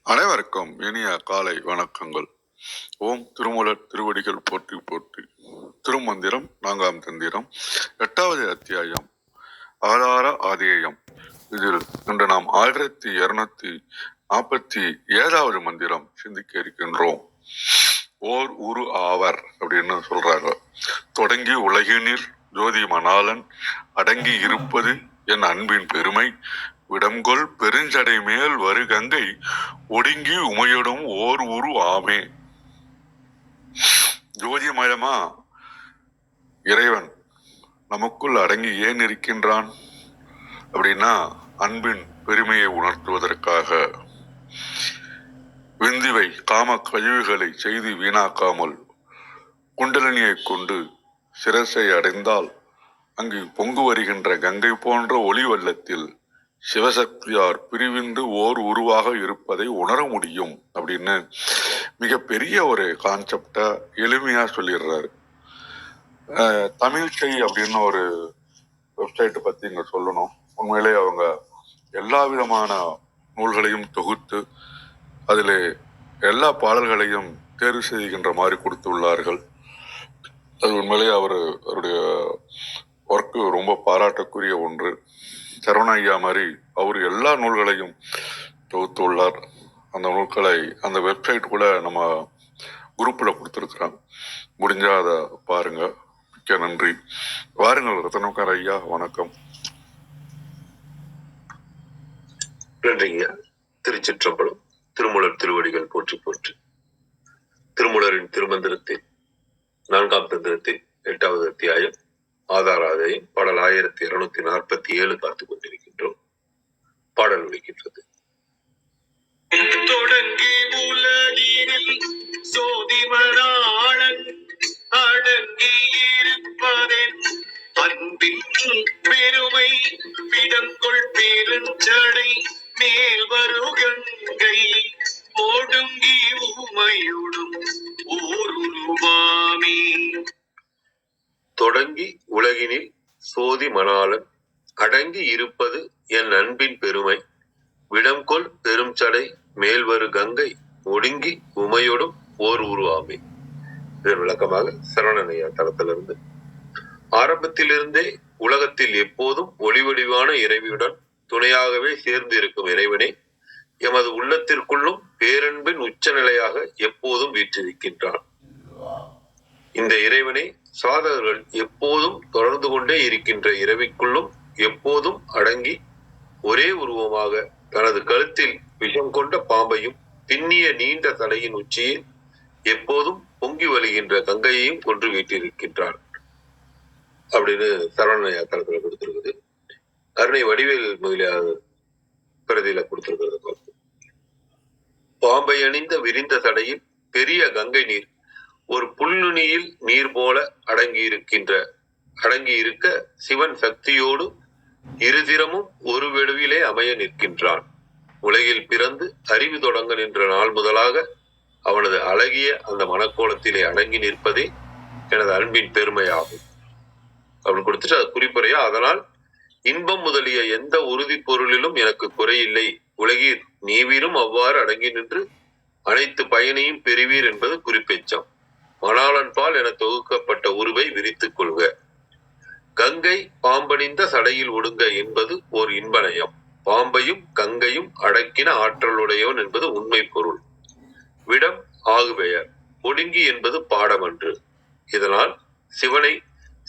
அனைவருக்கும் இனிய காலை வணக்கங்கள். ஓம் திருமூலர் திருவடிகள் போற்றி போற்றி. திருமந்திரம் 4ஆம் தந்திரம் 8வது அத்தியாயம் ஆதார ஆதேயம். இதில் இன்று நாம் 1247வது மந்திரம் சிந்திக்க இருக்கின்றோம். ஓர் உரு ஆவர் அப்படின்னு சொல்றாங்க. தொடங்கி உலகினில் ஜோதி மணாளன் அடங்கி இருப்பது என் அன்பின் பெருமை, விடம்கொள் பெருஞ்சடை மேல் வரு கங்கை ஒடுங்கி உமையிடும் ஓர் உரு ஆமே. ஜோதிமயமா இறைவன் நமக்குள் அடங்கி ஏன் இருக்கின்றான் அப்படின்னா, அன்பின் பெருமையை உணர்த்துவதற்காக. விந்திவை காம கழிவுகளை செய்து வீணாக்காமல் குண்டலினியை கொண்டு சிரசை அடைந்தால் அங்கு பொங்கு வருகின்ற கங்கை போன்ற ஒளி வெள்ளத்தில் சிவசக்தியார் பிரிவிந்து ஓர் உருவாக இருப்பதை உணர முடியும் அப்படின்னு மிகப்பெரிய ஒரு கான்செப்டை எளிமையா சொல்லிடுறாரு. தமிழ்ச்சை அப்படின்னு ஒரு வெப்சைட்டை பத்தி இங்க சொல்லணும். உண்மையிலே அவங்க எல்லா விதமான நூல்களையும் தொகுத்து அதில் எல்லா பாடல்களையும் தேர்வு செய்கின்ற மாதிரி கொடுத்துள்ளார்கள். அது உண்மையிலே அவருடைய ஒர்க்கு ரொம்ப பாராட்டக்குரிய ஒன்று. சரவண ஐயா மாதிரி அவர் எல்லா நூல்களையும் தொகுத்துள்ளார். அந்த நூல்களை அந்த வெப்சைட் கூட நம்ம குரூப்பில் கொடுத்துருக்குறாங்க. முடிஞ்சா அதை பாருங்க. மிக்க நன்றி. வாருங்கள் ரத்தனக்கார ஐயா, வணக்கம். நன்றிங்க. திருச்சிற்றம்பலம். திருமூலர் திருவடிகள் போற்றி போற்றி. திருமூலரின் திருமந்திரத்தில் 4ஆம் தந்திரத்தில் 8வது அத்தியாயம் ஆதாராதையும் பாடல் 1247 பார்த்துக் கொண்டிருக்கின்றோம். பாடல் ஒலிக்கின்றது. தொடங்கி உலகினில் சோதிமனாளன் அடங்கி இருப்பதன் அன்பின் பெருமை, விடங்கொள் பெருஞ்சடை மேல் வருகங்கை ஒடுங்கி உமையுடும் ஓருருவாமே. தொடங்கி உலகினில் சோதி மணாளன் அடங்கி இருப்பது என் அன்பின் பெருமை, விடம்கொள் பெருஞ்சடை மேல்வரு கங்கை ஒடுங்கி உமையோடும் ஓர் உருவாமே. இதன் விளக்கமாக சரவணனையா தளத்திலிருந்து, ஆரம்பத்திலிருந்தே உலகத்தில் எப்போதும் ஒளிவடிவான இறைவியுடன் துணையாகவே சேர்ந்து இருக்கும் இறைவனே எமது உள்ளத்திற்குள்ளும் பேரன்பின் உச்ச நிலையாக எப்போதும் வீற்றிருக்கின்றான். இந்த இறைவனை சாதகர்கள் எப்போதும் தொடர்ந்து கொண்டே இருக்கின்ற இரவிக்குள்ளும் எப்போதும் அடங்கி ஒரே உருவமாக தனது கழுத்தில் விஷம் கொண்ட பாம்பையும் பின்னிய நீண்ட தலையின் உச்சியில் எப்போதும் பொங்கி வழிகின்ற கங்கையையும் கொன்று வீட்டிருக்கின்றான் அப்படின்னு சரவணையா தளத்துல கொடுத்திருக்குது. அருணை வடிவேல் முதலியார் பிரதியில கொடுத்திருக்கிறது. பாம்பை அணிந்த விரிந்த தடையில் பெரிய கங்கை நீர் ஒரு புல்நுனியில் நீர் போல அடங்கி இருக்க சிவன் சக்தியோடு இருதிரமும் ஒரு வெடுவிலே அமைய நிற்கின்றான். உலகில் பிறந்து அறிவு தொடங்க நின்ற நாள் முதலாக அவனது அழகிய அந்த மனக்கோலத்திலே அடங்கி நிற்பதே எனது அன்பின் பெருமையாகும் அப்படின்னு கொடுத்துட்டு அது குறிப்புரையா, அதனால் இன்பம் முதலிய எந்த உறுதி பொருளிலும் எனக்கு குறையில்லை, உலகீர் நீவீரும் அவ்வாறு அடங்கி நின்று அனைத்து பயனையும் பெறுவீர் என்பது குறிப்பெச்சம். மணாளன் பால் என தொகுக்கப்பட்ட உருவை விரித்துக் கொள்க. கங்கை பாம்பணிந்த சடையில் ஒடுங்க என்பது ஓர் இன்பநயம். பாம்பையும் கங்கையும் அடக்கின ஆற்றலுடையவன் என்பது உண்மை பொருள். விடம் ஆகுபெயர், ஒடுங்கி என்பது பாடமன்று. இதனால் சிவனை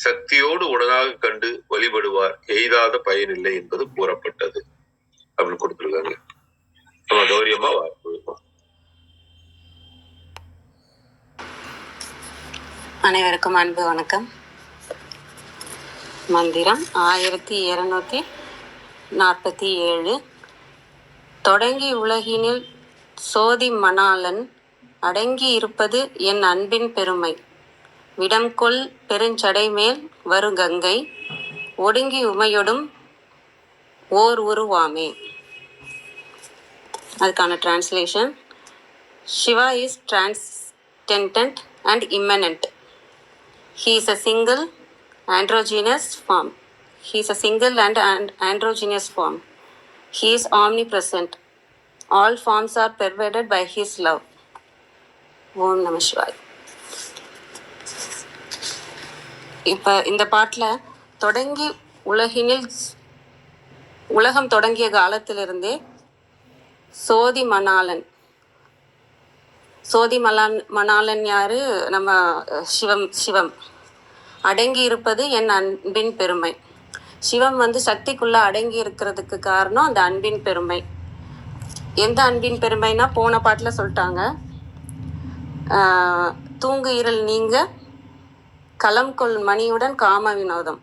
சக்தியோடு உடனாக கண்டு வழிபடுவார் எய்தாத பயனில்லை என்பது கூறப்பட்டது அப்படின்னு கொடுத்திருக்காங்க. நம்ம கௌரியமா வார்த்தை. அனைவருக்கும் அன்பு வணக்கம். மந்திரம் 1247. தொடங்கி உலகினில் சோதி மணாளன் அடங்கி இருப்பது என் அன்பின் பெருமை, விடம்கொள் பெருஞ்சடை மேல் வரு கங்கை ஒடுங்கி உமையொடும் ஓர் உருவாமே. அதுக்கான translation: Shiva is transcendent and immanent. He is a single androgynous form. He is a single and androgynous form. He is omnipresent. All forms are pervaded by his love. Om Namah Shivaya. இப்போ இந்த பாட்டில் தொடங்கி உலகம் தொடங்கிய காலத்திலிருந்தே மணாளன் யாரு? நம்ம சிவம் அடங்கி இருப்பது என் அன்பின் பெருமை. சிவம் வந்து சக்திக்குள்ள அடங்கி இருக்கிறதுக்கு காரணம் அந்த அன்பின் பெருமை. எந்த அன்பின் பெருமைனா போன பாட்டில் சொல்லிட்டாங்க, தூங்கு இருள் நீங்க களம் கொள் மணியுடன் காம வினோதம்.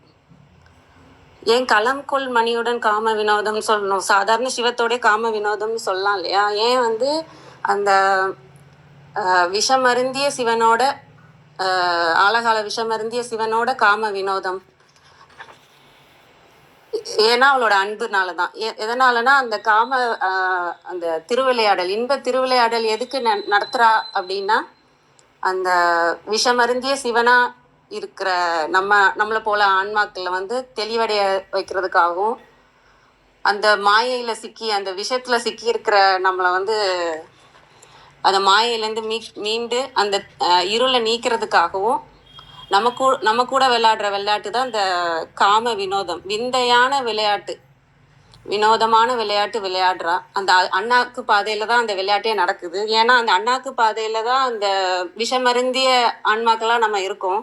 ஏன் களம் கொள் மணியுடன் காம வினோதம் சொல்லணும்? சாதாரண சிவத்தோட காம வினோதம்னு சொல்லலாம் இல்லையா? ஏன் வந்து அந்த விஷமருந்திய சிவனோட ஆழகால விஷமருந்திய சிவனோட காம வினோதம்? ஏன்னா அவளோட அன்புனால தான். எதனாலனா அந்த அந்த திருவிளையாடல், இன்ப திருவிளையாடல் எதுக்கு நடத்துறா அப்படின்னா, அந்த விஷமருந்திய சிவனா இருக்கிற நம்மளை போல ஆன்மாக்களை வந்து தெளிவடைய வைக்கிறதுக்காகவும், அந்த மாயையில் சிக்கி அந்த விஷயத்துல சிக்கி இருக்கிற நம்மளை வந்து அந்த மாயையிலேருந்து மீண்டு அந்த இருளை நீக்கிறதுக்காகவும் நம்ம கூட விளையாடுற விளையாட்டு தான் இந்த காம வினோதம். விந்தையான விளையாட்டு, வினோதமான விளையாட்டு விளையாடுறா. அந்த அண்ணாக்கு பாதையில தான் அந்த விளையாட்டே நடக்குது. ஏன்னா அந்த அண்ணாக்கு பாதையில தான் அந்த விஷமருந்திய ஆன்மாக்களாக நம்ம இருக்கோம்.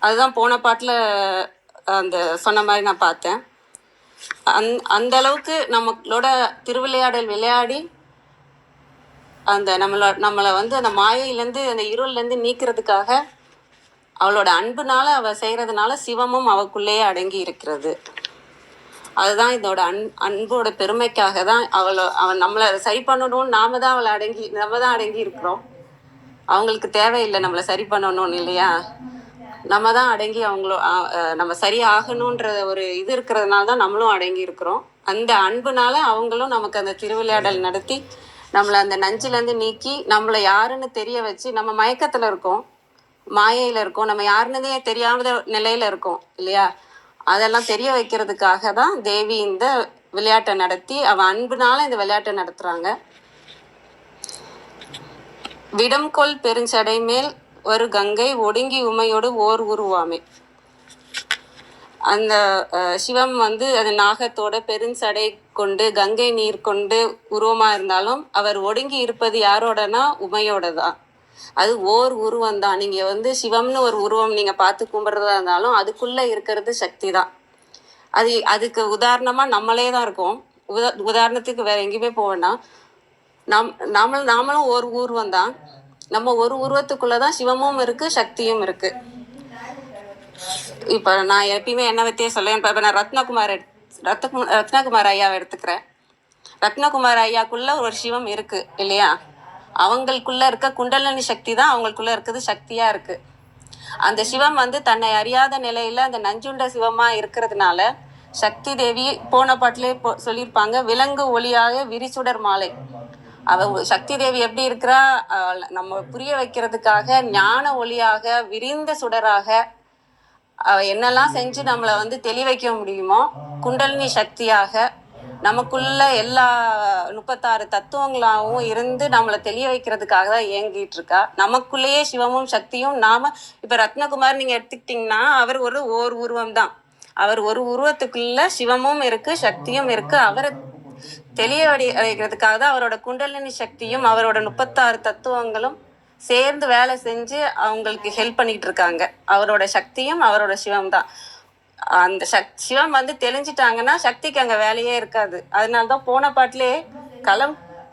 அதுதான் போன பாட்டில் அந்த சொன்ன மாதிரி நான் பார்த்தேன். அந்த அளவுக்கு நம்மளோட திருவிளையாடல் விளையாடி அந்த நம்மளை வந்து அந்த மாயையிலேருந்து அந்த இருள்லேருந்து நீக்கிறதுக்காக அவளோட அன்புனால அவள் செய்கிறதுனால சிவமும் அவளுக்குள்ளேயே அடங்கி இருக்கிறது. அதுதான் இதோட அன்போட பெருமைக்காக தான் அவன் நம்மளை சரி பண்ணணும்னு நம்ம தான் அடங்கி இருக்கிறோம். அவங்களுக்கு தேவையில்லை நம்மளை சரி பண்ணணும்னு, இல்லையா? நம்ம தான் அடங்கி நம்ம சரியாகணுன்ற ஒரு இது இருக்கிறதுனால தான் நம்மளும் அடங்கி இருக்கிறோம். அந்த அன்புனால அவங்களும் நமக்கு அந்த திருவிளையாடல் நடத்தி நம்மளை அந்த நஞ்சிலேருந்து நீக்கி நம்மளை யாருன்னு தெரிய வச்சு, நம்ம மயக்கத்தில் இருக்கோம், மாயையில் இருக்கோம், நம்ம யாருன்னதே தெரியாத நிலையில் இருக்கோம் இல்லையா? அதெல்லாம் தெரிய வைக்கிறதுக்காக தான் தேவி இந்த விளையாட்டை நடத்தி அவன் அன்புனால இந்த விளையாட்டை நடத்துகிறாங்க. விடம்கொள் பெருஞ்சடை மேல் ஒரு கங்கை ஒடுங்கி உமையோடு ஓர் உருவாமே. அந்த சிவம் வந்து அது நாகத்தோட பெருஞ்சடை கொண்டு கங்கை நீர் கொண்டு உருவமாக இருந்தாலும் அவர் ஒடுங்கி இருப்பது யாரோடனா உமையோட தான். அது ஓர் உருவம் தான். நீங்கள் வந்து சிவம்னு ஒரு உருவம் நீங்கள் பார்த்து கும்பிட்றதா இருந்தாலும் அதுக்குள்ளே இருக்கிறது சக்தி தான். அதுக்கு உதாரணமாக நம்மளே தான் இருக்கோம். உதாரணத்துக்கு வேற எங்கேயுமே போவேன்னா நாமளும் ஒரு உருவம் தான். நம்ம ஒரு உருவத்துக்குள்ளதான் சிவமும் இருக்கு, சக்தியும் இருக்கு. இப்ப நான் எப்பயுமே என்ன பத்தியே சொல்லேன். இப்ப நான் ரத்னகுமார் ஐயாவை எடுத்துக்கிறேன். ரத்னகுமார் ஐயாக்குள்ள ஒரு சிவம் இருக்கு இல்லையா? அவங்களுக்குள்ள இருக்க குண்டலினி சக்தி தான் அவங்களுக்குள்ள இருக்குது, சக்தியா இருக்கு. அந்த சிவம் வந்து தன்னை அறியாத நிலையில அந்த நஞ்சுண்ட சிவமா இருக்கிறதுனால சக்தி தேவி போன பாட்டிலே சொல்லியிருப்பாங்க, விலங்கு ஒளியாக விரிசுடர் மாலை. சக்தி தேவி எப்படி இருக்கிறா? நம்ம புரிய வைக்கிறதுக்காக ஞான ஒளியாக விரிந்த சுடராக என்னெல்லாம் செஞ்சு நம்மளை வந்து தெளி வைக்க முடியுமோ குண்டலினி சக்தியாக நமக்குள்ள எல்லா 36 தத்துவங்களாகவும் இருந்து நம்மளை தெளிய வைக்கிறதுக்காக தான் இயங்கிட்டு இருக்கா. நமக்குள்ளேயே சிவமும் சக்தியும் இப்ப ரத்னகுமார் நீங்க எடுத்துக்கிட்டீங்கன்னா அவர் ஓர் உருவம் தான். அவர் ஒரு உருவத்துக்குள்ள சிவமும் இருக்கு, சக்தியும் இருக்கு. அவரை தெளிய வைக்கிறதுக்காக தான் அவரோட குண்டலினி சக்தியும் அவரோட 36 தத்துவங்களும் சேர்ந்து வேலை செஞ்சு அவங்களுக்கு ஹெல்ப் பண்ணிட்டு இருக்காங்க. அவரோட சக்தியும் அவரோட சிவம் தான். அந்த சிவம் வந்து தெளிஞ்சிட்டாங்கன்னா சக்திக்கு அங்க வேலையே இருக்காது. அதனாலதான் போன பாட்டிலே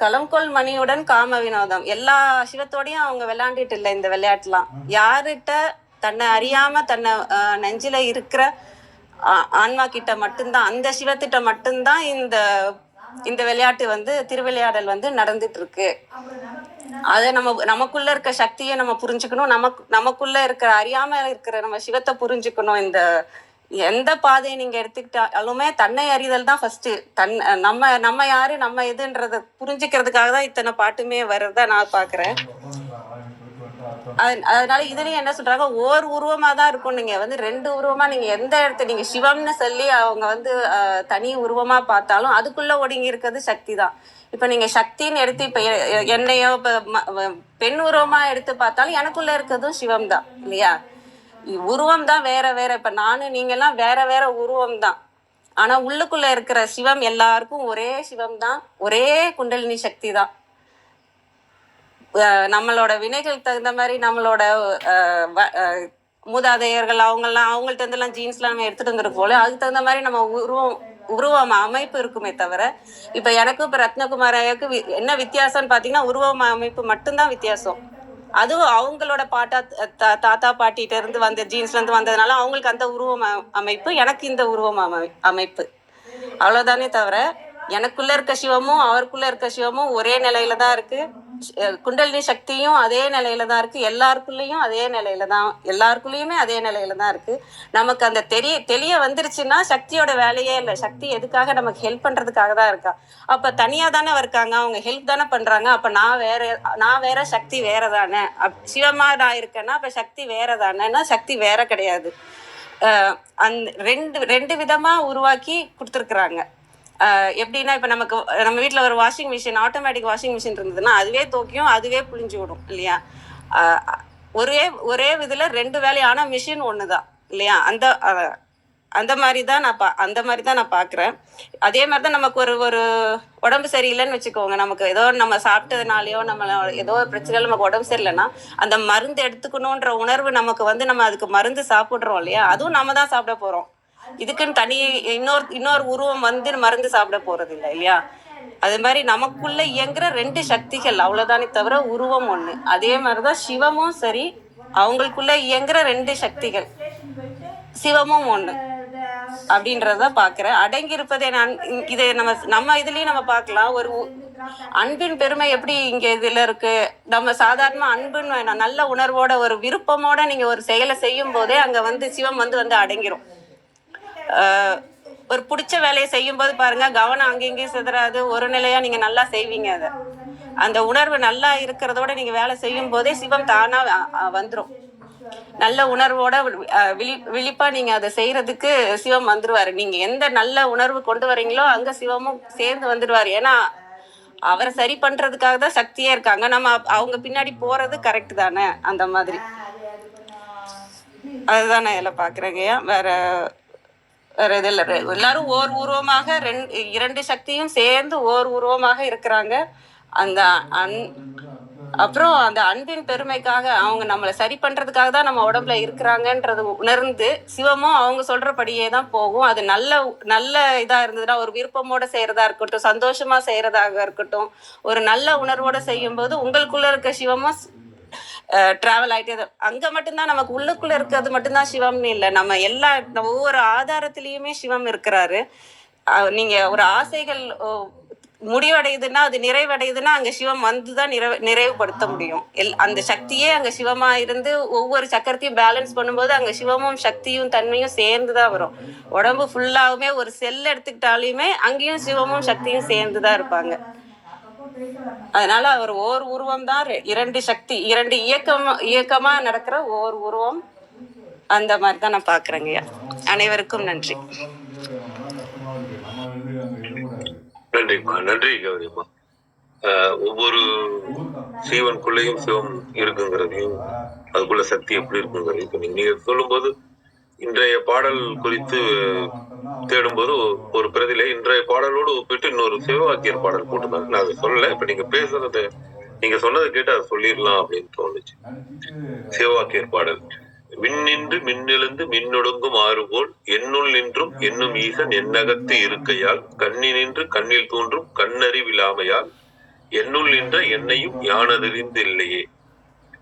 களம்கொள் மணியுடன் காம வினோதம். எல்லா சிவத்தோடையும் அவங்க விளையாண்டுட்டு இல்லை. இந்த விளையாட்டுலாம் யாருகிட்ட தன்னை அறியாம தன்னை நெஞ்சில இருக்கிற ஆன்மா கிட்ட மட்டும்தான், அந்த சிவத்திட்ட மட்டும்தான் இந்த விளையாட்டு வந்து திருவிளையாடல் வந்து நடந்துட்டு இருக்கு. அதை நமக்குள்ள இருக்க சக்தியை நம்ம புரிஞ்சுக்கணும். நமக்குள்ள இருக்கிற அறியாம இருக்கிற நம்ம சிவத்தை புரிஞ்சுக்கணும். இந்த எந்த பாதையை நீங்க எடுத்துக்கிட்டாலுமே தன்னை அறிதல் தான் ஃபர்ஸ்ட். நம்ம யாரு நம்ம எதுன்றத புரிஞ்சுக்கிறதுக்காக தான் இத்தனை பாட்டுமே வர்றதா நான் பாக்குறேன். அதனால இதுலயும் என்ன சொல்றாங்க, ஓர் உருவமா தான் இருக்கும். நீங்க வந்து ரெண்டு உருவமா நீங்க எந்த இடத்த நீங்க சிவம்னு சொல்லி அவங்க வந்து தனி உருவமா பார்த்தாலும் அதுக்குள்ள ஒடுங்கி இருக்கிறது சக்தி தான். இப்ப நீங்க சக்தின்னு எடுத்து இப்ப என்னையோ பெண் உருவமா எடுத்து பார்த்தாலும் எனக்குள்ள இருக்கிறதும் சிவம் தான் இல்லையா? உருவம் தான் வேற வேற. இப்ப நானு நீங்க எல்லாம் வேற வேற உருவம் தான். ஆனா உள்ளுக்குள்ள இருக்கிற சிவம் எல்லாருக்கும் ஒரே சிவம் தான், ஒரே குண்டலினி சக்தி தான். நம்மளோட வினைகளுக்கு தகுந்த மாதிரி நம்மளோட மூதாதையர்கள் அவங்கள்ட்ட இருந்தெல்லாம் ஜீன்ஸ்லாம் நம்ம எடுத்துட்டு வந்துருக்கு போல அதுக்கு தகுந்த மாதிரி நம்ம உருவம் அமைப்பு இருக்குமே தவிர, இப்ப எனக்கும் இப்ப ரத்னகுமார் ஐயாவுக்கு என்ன வித்தியாசம்னு பாத்தீங்கன்னா உருவம் அமைப்பு மட்டும்தான் வித்தியாசம். அதுவும் அவங்களோட தாத்தா பாட்டிகிட்ட இருந்து வந்த ஜீன்ஸ்ல இருந்து வந்ததுனால அவங்களுக்கு அந்த உருவம் அமைப்பு, எனக்கு இந்த உருவம் அமைப்பு, அவ்வளவுதானே தவிர எனக்குள்ள இருக்க சிவமும் அவருக்குள்ள இருக்க சிவமும் ஒரே நிலையில தான் இருக்கு. குண்டலினி சக்தியும் அதே நிலையில தான் இருக்கு. எல்லாருக்குள்ளேயும் அதே நிலையில தான், எல்லாருக்குள்ளேயுமே அதே நிலையில தான் இருக்கு. நமக்கு அந்த தெளிய வந்துருச்சுன்னா சக்தியோட வேலையே இல்லை. சக்தி எதுக்காக நமக்கு ஹெல்ப் பண்றதுக்காக தான் இருக்கா. அப்ப தனியா தானே இருக்காங்க, அவங்க ஹெல்ப் தானே பண்றாங்க. அப்ப நான் வேற சக்தி வேற தானே. சிவமா நான் இருக்கேன்னா அப்ப சக்தி வேற தானேன்னா சக்தி வேற கிடையாது. ரெண்டு விதமா உருவாக்கி கொடுத்துருக்குறாங்க. எப்படின்னா இப்ப நம்ம வீட்டுல ஒரு washing machine, automatic washing machine இருந்ததுன்னா அதுவே துவைக்கும், அதுவே புழிஞ்சு விடும் இல்லையா? ஒரே இதுல ரெண்டு வேலை, ஆனா மிஷின் ஒண்ணுதான் இல்லையா? அந்த மாதிரி தான் நான் பாக்குறேன். அதே மாதிரிதான் நமக்கு ஒரு உடம்பு சரியில்லைன்னு வச்சுக்கோங்க, நமக்கு ஏதோ நம்ம சாப்பிட்டதுனாலயோ நம்ம ஏதோ ஒரு பிரச்சனை நமக்கு உடம்பு சரியில்லைன்னா அந்த மருந்து எடுத்துக்கணும்ன்ற உணர்வு நமக்கு நம்ம அதுக்கு மருந்து சாப்பிடுறோம் இல்லையா? அதுவும் நம்ம தான் சாப்பிட போறோம். இதுக்குன்னு தனி இன்னொரு உருவம் வந்து மருந்து சாப்பிட போறது இல்லை இல்லையா? அது மாதிரி நமக்குள்ள இயங்குற ரெண்டு சக்திகள் அவ்வளவுதானே தவிர உருவம் ஒண்ணு. அதே மாதிரிதான் சிவமும் சரி, அவங்களுக்குள்ள இயங்குற ரெண்டு சக்திகள், சிவமும் ஒண்ணு அப்படின்றத பாக்குறேன். அடங்கி இருப்பதே இது நம்ம இதுலயும் நம்ம பார்க்கலாம். ஒரு அன்பின் பெருமை எப்படி இங்க இதுல இருக்கு. நம்ம சாதாரண அன்புன்னு நல்ல உணர்வோட ஒரு விருப்பமோட நீங்க ஒரு செயலை செய்யும் போதே அங்க வந்து சிவம் வந்து அடங்கிரும். ஒரு பிடிச்ச வேலையை செய்யும் போது பாருங்க, கவனம் அங்கெங்கேயும் சிதறாது, ஒரு நிலையா நீங்க நல்லா செய்வீங்க. அந்த உணர்வு நல்லா இருக்கிறதோட நீங்க வேலை செய்யும் போதே சிவம் தானா வந்துரும். நல்ல உணர்வோட விழிப்பா நீங்க அதை செய்யறதுக்கு சிவம் வந்துருவாரு. நீங்க எந்த நல்ல உணர்வு கொண்டு வரீங்களோ அங்க சிவமும் சேர்ந்து வந்துடுவாரு. ஏன்னா அவரை சரி பண்றதுக்காக தான் சக்தியே இருக்காங்க. நம்ம அவங்க பின்னாடி போறது கரெக்ட் தானே? அந்த மாதிரி அதுதான் நான் எல்லாம் பாக்குறேங்கய்யா. வேற இது இல்லை. எல்லாரும் ஓர் உருவமாக இரண்டு சக்தியும் சேர்ந்து ஓர் உருவமாக இருக்கிறாங்க. அப்புறம் அந்த அன்பின் பெருமைக்காக அவங்க நம்மளை சரி பண்றதுக்காக தான் நம்ம உடம்புல இருக்கிறாங்கன்றது உணர்ந்து சிவமும் அவங்க சொல்றபடியே தான் போகும். அது நல்ல இதா இருந்ததுன்னா, ஒரு விருப்பமோட செய்யறதா இருக்கட்டும், சந்தோஷமா செய்யறதாக இருக்கட்டும், ஒரு நல்ல உணர்வோட செய்யும் போது உங்களுக்குள்ள இருக்க சிவமும் டிராவல் ஆயிட்டே அங்க மட்டும்தான். நமக்கு உள்ளுக்குள்ள இருக்கிறது மட்டும்தான் சிவம்னு இல்லை, நம்ம ஒவ்வொரு ஆதாரத்திலயுமே சிவம் இருக்கிறாரு. நீங்க ஒரு ஆசைகள் முடிவடையுதுன்னா, அது நிறைவடையுதுன்னா அங்க சிவம் வந்துதான் நிறைவுபடுத்த முடியும். அந்த சக்தியே அங்க சிவமா இருந்து ஒவ்வொரு சக்கரத்தையும் பேலன்ஸ் பண்ணும்போது அங்க சிவமும் சக்தியும் தன்மையும் சேர்ந்துதான் வரும். உடம்பு ஃபுல்லாவுமே ஒரு செல் எடுத்துக்கிட்டாலுமே அங்கேயும் சிவமும் சக்தியும் சேர்ந்துதான் இருப்பாங்க. அதனால அவர் ஓர் உருவம் தான், இரண்டு சக்தி, இரண்டு இயக்கமா நடக்கிற ஓர் உருவம். அந்த மாதிரி தான் நான் பாக்குறேங்கய்யா. அனைவருக்கும் நன்றி. நன்றிம்மா. நன்றி கௌரிம்மா. ஒவ்வொரு சீவனுக்குள்ளேயும் சிவம் இருக்குங்கிறதையும் அதுக்குள்ள சக்தி எப்படி இருக்குங்கிறதையும் நீங்க சொல்லும் போது, இன்றைய பாடல் குறித்து தேடும்போது ஒரு பிரதியில இன்றைய பாடலோடு ஒப்பிட்டு இன்னொரு சிவவாக்கியர் பாடல் போட்டுருந்தாங்க. நான் அதை சொல்லல. இப்ப நீங்க சொன்னதை கேட்டு அதை சொல்லிடலாம் அப்படின்னு தோணுச்சு. சிவவாக்கியர் பாடல்: விண்ணின்று மின்னெழுந்து மின்னொடுங்கும் ஆறுபோல் என்னுள் நின்றும் என்னும் ஈசன் என்னகத்து இருக்கையால் கண்ணினின்று கண்ணில் தோன்றும் கண்ணறிவிலாமையால் என்னுள் நின்ற என்னையும் யானதறிந்து இல்லையே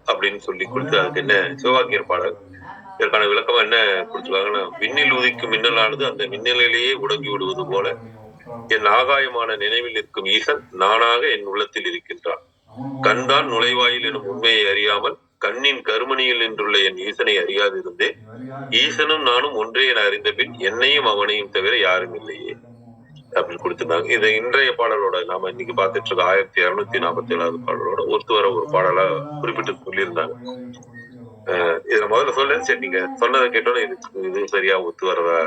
அப்படின்னு சொல்லி கொடுத்து, அதுக்கு என்ன சிவவாக்கியர் பாடல் இதற்கான விளக்கமா என்ன கொடுத்துருக்காங்கன்னா, விண்ணில் உதிக்கும் மின்னலானது அந்த மின்னலிலேயே உடங்கி விடுவது போல என் ஆகாயமான நினைவில் இருக்கும் ஈசன் நானாக என் உள்ளத்தில் இருக்கின்றான். கண்தான் நுழைவாயில் எனும் உண்மையை அறியாமல் கண்ணின் கருமணியில் நின்றுள்ள என் ஈசனை அறியாது இருந்தேன். ஈசனும் நானும் ஒன்றே என அறிந்த பின் என்னையும் அவனையும் தவிர யாரும் இல்லையே அப்படின்னு கொடுத்திருந்தாங்க. இது இன்றைய பாடலோட நாம இன்னைக்கு பார்த்துட்டு இருக்க 1247வது பாடலோட ஒத்து வர ஒரு பாடலா குறிப்பிட்டு சொல்லியிருந்தாங்க. இதை முதல்ல சொல்ல, சரி நீங்க சொன்னதை கேட்டோன்னே இது சரியா ஒத்து வரதா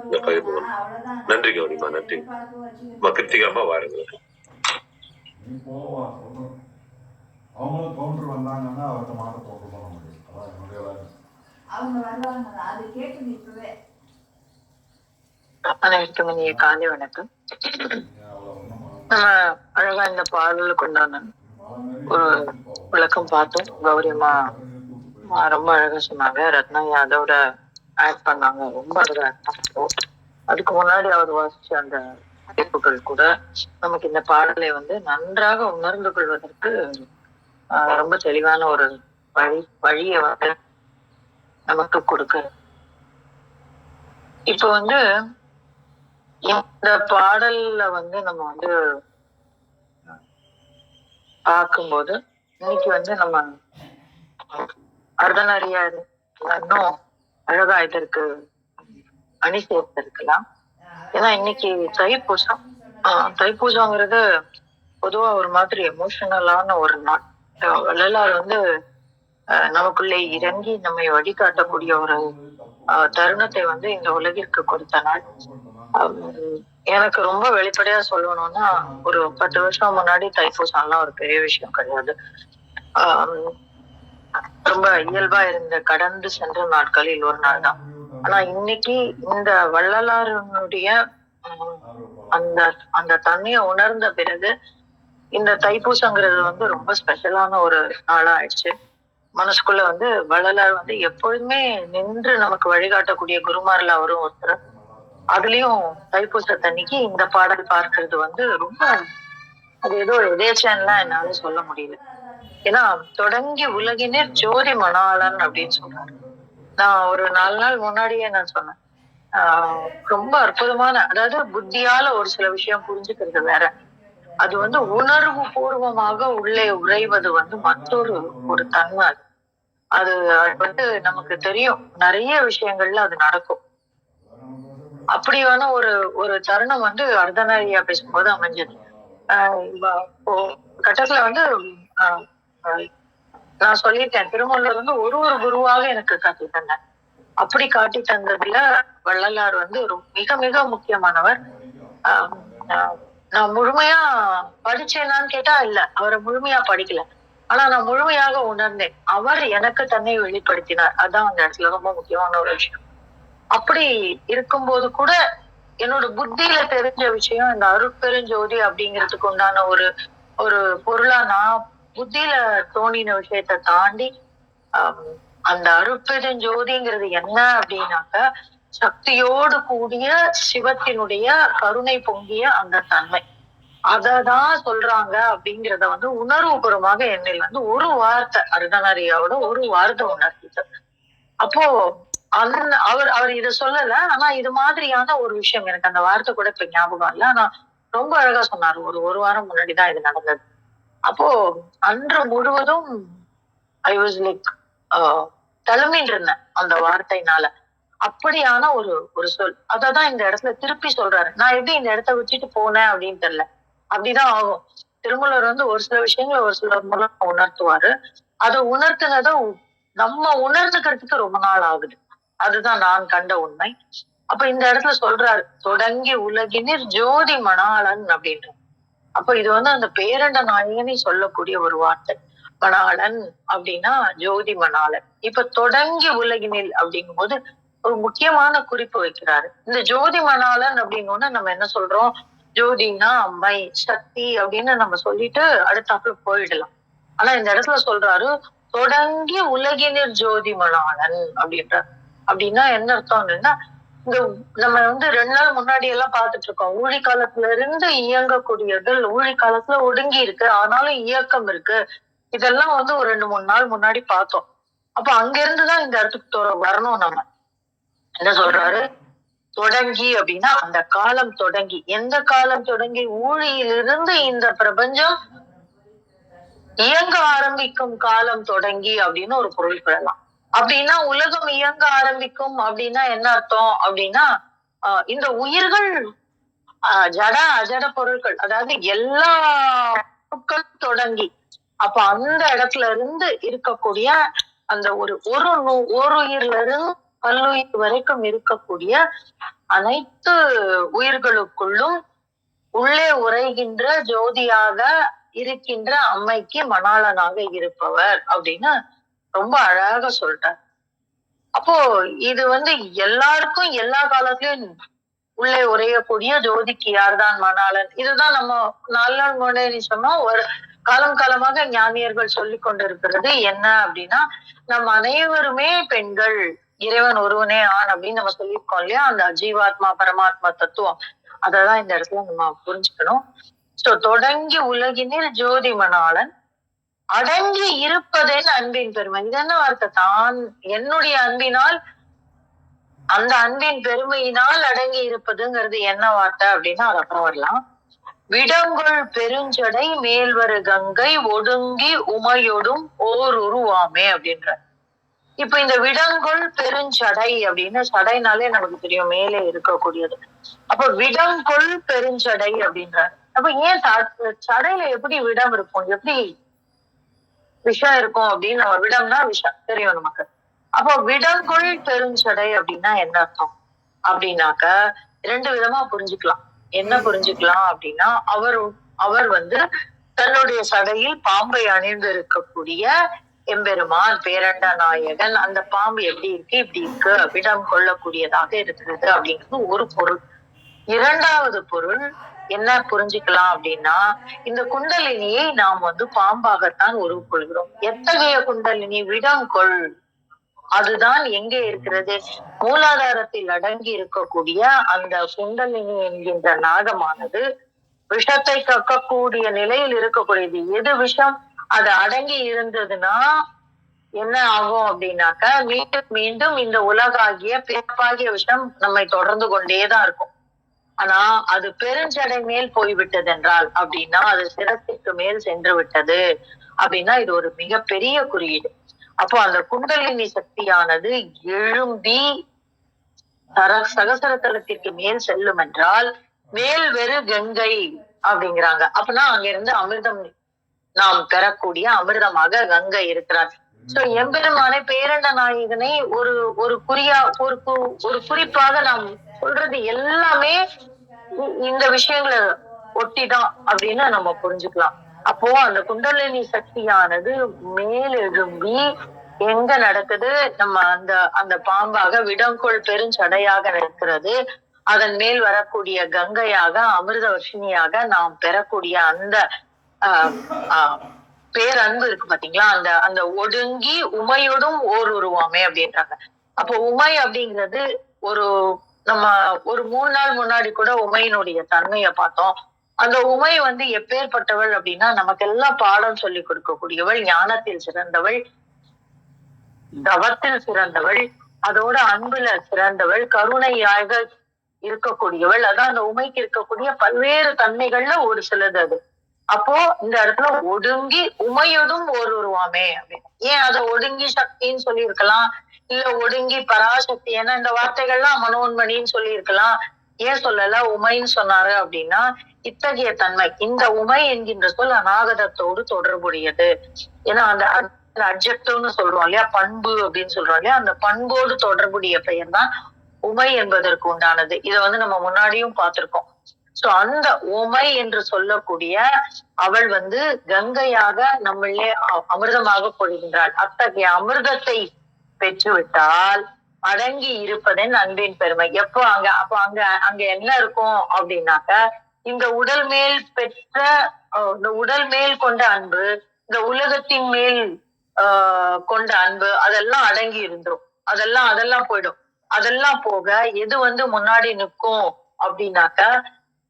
இந்த பகிர்ந்து கொள்ளும். நன்றி கௌரிமா, நன்றி. கிருத்திகாமா வாருங்க. அவங்களும் கவுண்டர் வந்தாங்கன்னா அவர்கிட்ட மாட்ட தோற்று பண்ண முடியும். அதான் என்னுடைய அவங்க வருவாங்க. அது கேட்டு இப்பவே அனைவருக்கும் இனிய காலை வணக்கம். நம்ம அழகா இந்த பாடலுக்கு உண்டான ஒரு விளக்கம் பார்த்தோம். கௌரியம்மா ரொம்ப அழகா சொன்னாங்க. ரத்னா அதோட ஆட் பண்ணாங்க, ரொம்ப அழகா ஆட் பண்ணோம். அதுக்கு முன்னாடி அவர் வாசிச்ச அந்த குறிப்புகள் கூட நமக்கு இந்த பாடலை நன்றாக உணர்ந்து கொள்வதற்கு ரொம்ப தெளிவான ஒரு வழியை நமக்கு கொடுக்க. இப்ப இந்த பாடல்ல நம்ம பார்க்கும்போது இன்னைக்கு நம்ம அர்த்தநாரியார் இன்னும் அழகா இதற்கு அணி சேர்த்திருக்கலாம். ஏன்னா இன்னைக்கு தைப்பூசம். தைப்பூசங்கிறது பொதுவா ஒரு மாதிரி எமோஷனலான ஒரு நாள். வள்ளலார் நமக்குள்ளே இறங்கி நம்மை வழிகாட்டக்கூடிய ஒரு தருணத்தை இந்த உலகிற்கு கொடுத்த நாள். எனக்கு ரொம்ப வெளிப்படையா சொல்லணும்னா, ஒரு 10 வருஷம் முன்னாடி தைப்பூசம்லாம் ஒரு பெரிய விஷயம் கிடையாது. ரொம்ப இயல்பா இருந்த கடந்து சென்ற நாட்களில் ஒரு நாள் தான். ஆனா இன்னைக்கு இந்த வள்ளலாருடைய அந்த அந்த தன்மையை உணர்ந்த பிறகு இந்த தைப்பூசங்கிறது ரொம்ப ஸ்பெஷலான ஒரு நாளா ஆயிடுச்சு. மனசுக்குள்ள வள்ளலார் எப்பொழுதுமே நின்று நமக்கு வழிகாட்டக்கூடிய குருமார்ல அவரும் ஒருத்தர். அதுலயும் தைப்பூசத்தன்னைக்கு இந்த பாடல் பார்க்கறது ரொம்ப அது ஏதோ எதேச்சன்லாம் என்னால சொல்ல முடியல. ஏன்னா தொடங்கி உலகினர் ஜோதி மணாளன் அப்படின்னு சொல்றாரு. நான் ஒரு 4 நாள் முன்னாடியே நான் சொன்னேன். ரொம்ப அற்புதமான, அதாவது புத்தியால ஒரு சில விஷயம் புரிஞ்சுக்கிறது வேற, அது உணர்வு பூர்வமாக உள்ளே உறைவது மற்றொரு ஒரு தன்மை. அது நமக்கு தெரியும், நிறைய விஷயங்கள்ல அது நடக்கும். அப்படியான ஒரு ஒரு தருணம் அர்த்தநாரியா பேசும்போது அமைஞ்சது. கட்டத்துல நான் சொல்லிட்டேன், திருமூலர் ஒரு குருவாக எனக்கு காட்டி தந்தார். அப்படி காட்டி தந்ததுல வள்ளலார் மிக மிக முக்கியமானவர். நான் முழுமையா படிச்சேனான்னு கேட்டா இல்ல, அவரை முழுமையா படிக்கல. ஆனா நான் முழுமையாக உணர்ந்தேன். அவர் எனக்கு தன்னை வெளிப்படுத்தினார். அதான் அந்த இடத்துல ரொம்ப முக்கியமான ஒரு விஷயம். அப்படி இருக்கும்போது கூட என்னோட புத்தியில தெரிஞ்ச விஷயம் இந்த அருட்பெருஞ்சோதி அப்படிங்கிறதுக்கு உண்டான ஒரு ஒரு பொருளா நான் புத்தியில தோணின விஷயத்தை தாண்டி அந்த அருட்பெருஞ்சோதிங்கிறது என்ன அப்படின்னாக்க, சக்தியோடு கூடிய சிவத்தினுடைய கருணை பொங்கிய அந்த தன்மை. அததான் சொல்றாங்க அப்படிங்கிறத உணர்வுபூர்வமாக என்னில் ஒரு வார்த்தை, அர்த்தநாரியாவோட ஒரு வார்த்தை உணர்த்திட்டு. அப்போ அவர் இத சொல்லல. ஆனா இது மாதிரியான ஒரு விஷயம் எனக்கு அந்த வார்த்தை கூட இப்ப ஞாபகம் இல்ல. ஆனா ரொம்ப அழகா சொன்னாரு. ஒரு வாரம் முன்னாடிதான் இது நடந்தது. அப்போ அன்று முழுவதும் ஐ வாஸ் லைக் தலைமையில் இருந்தேன் அந்த வார்த்தைனால. அப்படியான ஒரு ஒரு சொல். அததான் இந்த இடத்துல திருப்பி சொல்றாரு. நான் எப்படி இந்த இடத்த வச்சுட்டு போனேன் அப்படின்னு தெரியல. அப்படிதான் ஆகும். திருமூலர் ஒரு சில விஷயங்களை ஒரு சில மூலம் உணர்த்துவாரு. அதை உணர்த்தினதை நம்ம உணர்ந்துக்கிறதுக்கு ரொம்ப நாள் ஆகுது. அதுதான் நான் கண்ட உண்மை. அப்ப இந்த இடத்துல சொல்றாரு, தொடங்கி உலகினிர் ஜோதி மணாளன் அப்படின்ற. அப்ப இது அந்த பேரண்ட நாயகனை சொல்லக்கூடிய ஒரு வார்த்தை. மணாளன் அப்படின்னா ஜோதி மணாளன். இப்ப தொடங்கி உலகினில் அப்படிங்கும் போது ஒரு முக்கியமான குறிப்பு வைக்கிறாரு. இந்த ஜோதி மணாளன் அப்படின்னோன்னா நம்ம என்ன சொல்றோம், ஜோதினா அம்மை சக்தி அப்படின்னு நம்ம சொல்லிட்டு அடுத்தாப்புல போயிடலாம். ஆனா இந்த இடத்துல சொல்றாரு, தொடங்கி உலகினர் ஜோதி மணாளன் அப்படின்றார். அப்படின்னா என்ன அர்த்தம் அப்படின்னா, இந்த நம்ம 2 நாள் முன்னாடி எல்லாம் பார்த்துட்டு இருக்கோம். ஊழி காலத்துல இருந்து இயங்கக்கூடியது ஊழி காலத்துல ஒடுங்கி இருக்கு, ஆனாலும் இயக்கம் இருக்கு. இதெல்லாம் ஒரு 2-3 நாள் முன்னாடி பார்த்தோம். அப்ப அங்க இருந்துதான் இந்த இடத்துக்கு வரணும். நம்ம என்ன சொல்றாரு, தொடங்கி அப்படின்னா அந்த காலம் தொடங்கி. எந்த காலம் தொடங்கி? ஊழியிலிருந்து இந்த பிரபஞ்சம் இயங்க ஆரம்பிக்கும் காலம் தொடங்கி அப்படின்னு ஒரு பொருள் பெறலாம். அப்படின்னா உலகம் இயங்க ஆரம்பிக்கும் அப்படின்னா என்ன அர்த்தம் அப்படின்னா, இந்த உயிர்கள் ஜட அஜட பொருட்கள், அதாவது எல்லா பொருட்களும் தொடங்கி அப்ப அந்த இடத்துல இருந்து இருக்கக்கூடிய அந்த ஒரு ஓருயிர்ல இருந்து பல்லுயிர் வரைக்கும் இருக்கக்கூடிய அனைத்து உயிர்களுக்குள்ளும் உள்ளே உரைகின்ற ஜோதியாக இருக்கின்ற அம்மைக்கு மணாளனாக இருப்பவர் அப்படின்னு ரொம்ப அழகாக சொல்றார். அப்போ இது எல்லாருக்கும் எல்லா காலத்திலயும் உள்ளே உரையக்கூடிய ஜோதிக்கு யார்தான் மணாளன். இதுதான் நம்ம நாலு முன்னாடி சொன்னோம். ஒரு காலம் காலமாக ஞானியர்கள் சொல்லி கொண்டிருக்கிறது என்ன அப்படின்னா, நம்ம அனைவருமே பெண்கள், இறைவன் ஒருவனே ஆண் அப்படின்னு நம்ம சொல்லியிருக்கோம் இல்லையா, அந்த ஜீவாத்மா பரமாத்மா தத்துவம். அததான் இந்த இடத்துல நம்ம புரிஞ்சுக்கணும். சோ தொடங்கி உலகினில் ஜோதி மணாளன் அடங்கி இருப்பதென் அன்பின் பெருமை. இது என்ன வார்த்தை? தான் என்னுடைய அன்பினால், அந்த அன்பின் பெருமையினால் அடங்கி இருப்பதுங்கிறது என்ன வார்த்தை அப்படின்னா அது அப்புறம் வரலாம். விடங்குள் பெருஞ்சடை மேல்வரு கங்கை ஒடுங்கி உமையொடும் ஓர் உருவாமே அப்படின்ற. இப்ப இந்த விடங்குள் பெருஞ்சடை அப்படின்னு, சடைனாலே நமக்கு தெரியும் மேலே இருக்கக்கூடியது. அப்ப விடங்குள் பெருஞ்சடை அப்படின்ற. அப்ப ஏன் சடையில எப்படி விடம் இருக்கும், எப்படி விஷம் இருக்கும் அப்படின்னு, நம்ம விடம்னா விஷம் தெரியும் நமக்கு. அப்போ விடங்குள் பெருஞ்சடை அப்படின்னா என்ன அர்த்தம் அப்படின்னாக்க ரெண்டு விதமா புரிஞ்சுக்கலாம். என்ன புரிஞ்சுக்கலாம் அப்படின்னா, அவர் தன்னுடைய சடையில் பாம்பை அணிந்து இருக்கக்கூடிய எம்பெருமான் பேரண்ட நாயகன். அந்த பாம்பு எப்படி இருக்கு, இப்படி இருக்கு, விடம் கொள்ளக்கூடியதாக இருக்கிறது அப்படிங்கிறது ஒரு பொருள். இரண்டாவது பொருள் என்ன புரிஞ்சுக்கலாம் அப்படின்னா, இந்த குண்டலினியை நாம் பாம்பாகத்தான் உருவொள்கிறோம். எத்தகைய குண்டலினி? விடங்கொள். அதுதான் எங்கே இருக்கிறது? மூலாதாரத்தில் அடங்கி இருக்கக்கூடிய அந்த குண்டலினி என்கின்ற நாகமானது விஷத்தை கக்கக்கூடிய நிலையில் இருக்கக்கூடியது. எது விஷம்? அது அடங்கி இருந்ததுன்னா என்ன ஆகும் அப்படின்னாக்க, மீண்டும் மீண்டும் இந்த உலகாகிய பிறப்பாகிய விஷம் நம்மை தொடர்ந்து கொண்டேதான் இருக்கும். ஆனா அது பெருஞ்சடை மேல் போய்விட்டது என்றால் அப்படின்னா, அது சிரத்திற்கு மேல் சென்று விட்டது அப்படின்னா இது ஒரு மிகப்பெரிய குறியீடு. அப்போ அந்த குண்டலினி சக்தியானது எழும்பி சகசரத்தலத்திற்கு மேல் செல்லும் என்றால் மேல் வெறு கங்கை அப்படிங்கிறாங்க. அப்படின்னா அங்க இருந்து அமிர்தம் நாம் பெறக்கூடிய அமிர்தமாக கங்கை இருக்கிறார். சோ எம்பெருமானை பேரண்ட நாயகனை ஒரு குறிப்பாக நாம் சொல்றது எல்லாமே இந்த விஷயங்களை ஒட்டிதான் அப்படின்னு நம்ம புரிஞ்சுக்கலாம். அப்போ அந்த குண்டலினி சக்தியானது மேலெழும்பி எங்க நடக்குது? நம்ம அந்த பாம்பாக விடங்கொள் பெருஞ்சடையாக இருக்கிறது. அதன் மேல் வரக்கூடிய கங்கையாக அமிர்தவர்ஷினியாக நாம் பெறக்கூடிய அந்த பேரன்பு இருக்கு பாத்தீங்களா, அந்த ஒடுங்கி உமையோடும் ஓர் உருவாமே அப்படின்றாங்க. அப்போ உமை அப்படிங்கிறது நம்ம ஒரு 3 நாள் முன்னாடி கூட உமையினுடைய தன்மையை பார்த்தோம். அந்த உமை எப்பேற்பட்டவள் அப்படின்னா, நமக்கெல்லாம் பாடம் சொல்லி கொடுக்கக்கூடியவள், ஞானத்தில் சிறந்தவள், தவத்தில் சிறந்தவள், அதோட அன்புல சிறந்தவள், கருணையாக இருக்கக்கூடியவள். அதான் அந்த உமைக்கு இருக்கக்கூடிய பல்வேறு தன்மைகள்ல ஒரு சிலது அது. அப்போ இந்த இடத்துல ஒடுங்கி உமையோடும் ஓர் உருவாமே அப்படின்னு. ஏன் அதை ஒடுங்கி சக்தின்னு சொல்லி இருக்கலாம், இல்ல ஒடுங்கி பராசக்தி, ஏன்னா இந்த வார்த்தைகள்லாம் மனோன்மணின்னு சொல்லி இருக்கலாம். ஏன் சொல்லல உமைன்னு சொன்னாரு அப்படின்னா, இத்தகைய தன்மை, இந்த உமை என்கின்ற சொல் அநாகதத்தோடு தொடர்புடையது. ஏன்னா அந்த அட்ஜெக்டிவ்னு சொல்றோம் இல்லையா, பண்பு அப்படின்னு சொல்றோம் இல்லையா, அந்த பண்போடு தொடர்புடைய பெயர் தான் உமை என்பதற்கு உண்டானது. இதை நம்ம முன்னாடியும் பார்த்திருக்கோம். சோ அந்த உமை என்று சொல்லக்கூடிய அவள் கங்கையாக நம்மளே அமிர்தமாக பொழிகின்றாள். அத்தகைய அமிர்தத்தை பெற்றுவிட்டால் அடங்கி இருப்பதன் அன்பின் பெருமை. எப்போ அங்க என்ன இருக்கும் அப்படின்னாக்க, இந்த உடல் மேல் பெற்ற இந்த உடல் மேல் கொண்ட அன்பு, இந்த உலகத்தின் மேல் கொண்ட அன்பு, அதெல்லாம் அடங்கி இருந்துரும். அதெல்லாம் போயிடும். அதெல்லாம் போக எது முன்னாடி நிற்கும் அப்படின்னாக்க,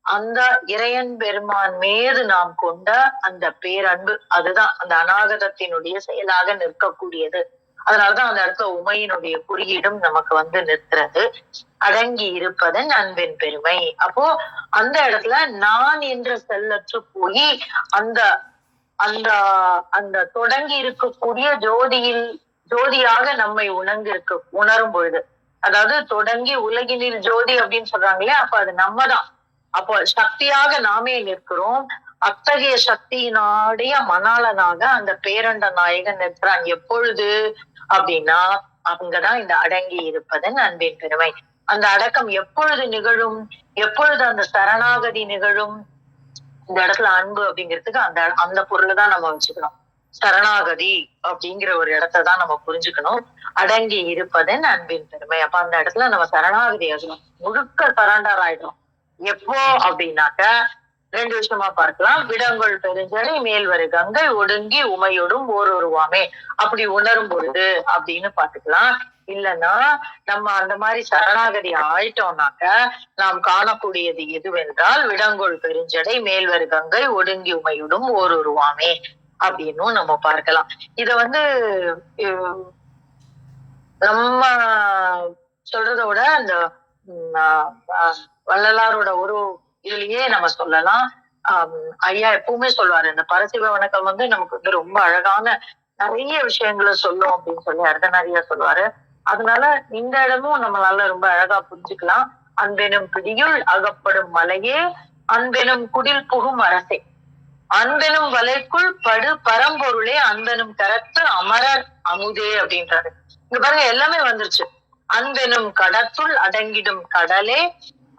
அந்த இறையன் பெருமான் மீது நாம் கொண்ட அந்த பேரன்பு, அதுதான் அந்த அநாகதத்தினுடைய செயலாக நிற்கக்கூடியது. அதனாலதான் அந்த இடத்துல உமையினுடைய குறியீடும் நமக்கு நிற்கிறது. அடங்கி இருப்பதன் அன்பின் பெருமை. அப்போ அந்த இடத்துல நான் என்ற செல்லற்று போய் அந்த அந்த அந்த தொடங்கி இருக்கக்கூடிய ஜோதியாக நம்மை உணரும் பொழுது, அதாவது தொடங்கி உலகினில் ஜோதி அப்படின்னு சொல்றாங்களே, அப்ப அது நம்ம தான். அப்போ சக்தியாக நாமே நிற்கிறோம். அத்தகைய சக்தியினுடைய மணாளனாக அந்த பேரண்ட நாயகன் நிற்கிறான். எப்பொழுது அப்படின்னா, அங்கதான் இந்த அடங்கி இருப்பதன் அன்பின் பெருமை. அந்த அடக்கம் எப்பொழுது நிகழும், எப்பொழுது அந்த சரணாகதி நிகழும்? இந்த இடத்துல அன்பு அப்படிங்கிறதுக்கு அந்த அந்த பொருளை தான் நம்ம வச்சுக்கணும். சரணாகதி அப்படிங்கிற ஒரு இடத்தை தான் நம்ம புரிஞ்சுக்கணும். அடங்கி இருப்பதன் அன்பின் பெருமை. அப்ப அந்த இடத்துல நம்ம சரணாகதி ஆகணும், முழுக்க சரண்டர் ஆயிடும். எப்போ அப்படின்னாக்க 2 விஷயமா பார்க்கலாம். விடங்கொள் பெருஞ்சடை மேல்வரு கங்கை ஒடுங்கி உமையோடும் ஓருருவாமே, அப்படி உணரும் பொழுது அப்படின்னு பாத்துக்கலாம். இல்லைன்னா நம்ம அந்த மாதிரி சரணாகதி ஆயிட்டோம்னாக்க நாம் காணக்கூடியது எதுவென்றால் விடங்கொள் பெருஞ்சடை மேல்வரு கங்கை ஒடுங்கி உமையோடும் ஓருருவாமே அப்படின்னும் நம்ம பார்க்கலாம். இத நம்ம சொல்றத விட அந்த வள்ளலாரோட ஒரு இதுலயே நம்ம சொல்லலாம். ஐயா எப்பவுமே சொல்லுவாரு, இந்த பரசிவ வணக்கம் நமக்கு ரொம்ப அழகான நிறைய விஷயங்களை சொல்லும் அப்படின்னு சொல்லி அர்த்தநாரியா சொல்லுவாரு. அதனால இந்த இடமும் நம்மளால ரொம்ப அழகா புரிஞ்சுக்கலாம். அன்பெனும் பிடியுள் அகப்படும் மலையே, அன்பெனும் குடில் புகும் அரசே, அன்பெனும் வலைக்குள் படு பரம்பொருளே, அன்பெனும் கரத்து அமரர் அமுதே அப்படின்றாரு. இங்க பாருங்க, எல்லாமே வந்துருச்சு. அன்பெனும் கடத்துள் அடங்கிடும் கடலே,